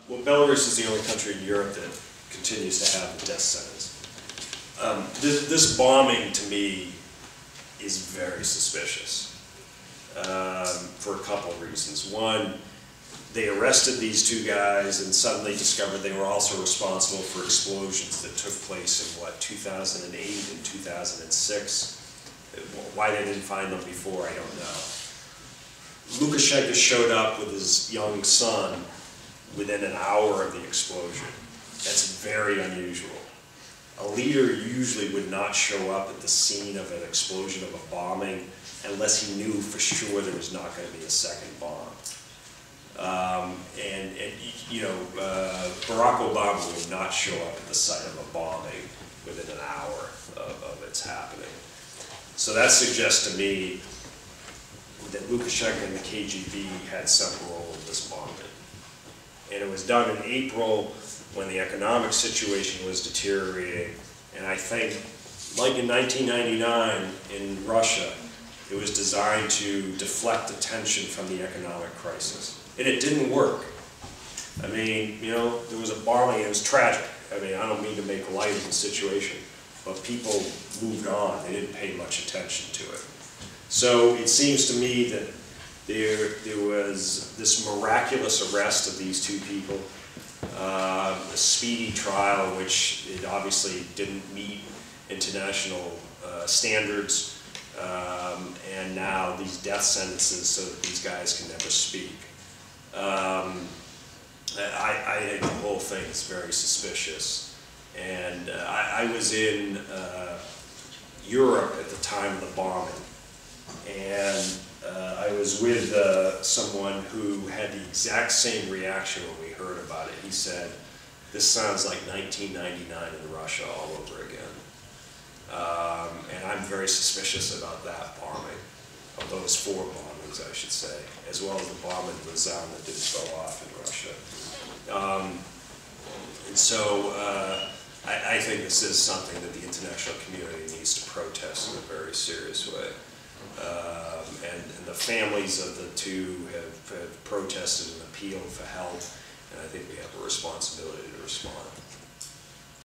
Well, Belarus is the only country in Europe that continues to have the death sentence. This bombing, to me, is very suspicious for a couple of reasons. One, they arrested these two guys and suddenly discovered they were also responsible for explosions that took place in, what, 2008 and 2006. Why they didn't find them before, I don't know. Lukashenko showed up with his young son within an hour of the explosion. That's very unusual. A leader usually would not show up at the scene of an explosion of a bombing unless he knew for sure there was not going to be a second bomb. Barack Obama would not show up at the site of a bombing within an hour of its happening. So that suggests to me that Lukashenko and the KGB had some role in this bombing. And it was done in April when the economic situation was deteriorating. And I think, like in 1999 in Russia, it was designed to deflect attention from the economic crisis. And it didn't work. I mean, you know, there was a bombing, it was tragic. I mean, I don't mean to make light of the situation, but people moved on. They didn't pay much attention to it. So it seems to me that there was this miraculous arrest of these two people, a speedy trial, which it obviously didn't meet international standards, and now these death sentences so that these guys can never speak. I think the whole thing is very suspicious. And I was in Europe at the time of the bombing, and I was with someone who had the exact same reaction when we heard about it. He said, "This sounds like 1999 in Russia all over again." And I'm very suspicious about that bombing, of those four bombings, I should say, as well as the bomb in Lausanne that didn't go off in Russia. And so I think this is something that the international community needs to protest in a very serious way. And the families of the two have protested and appealed for help, and I think we have a responsibility to respond.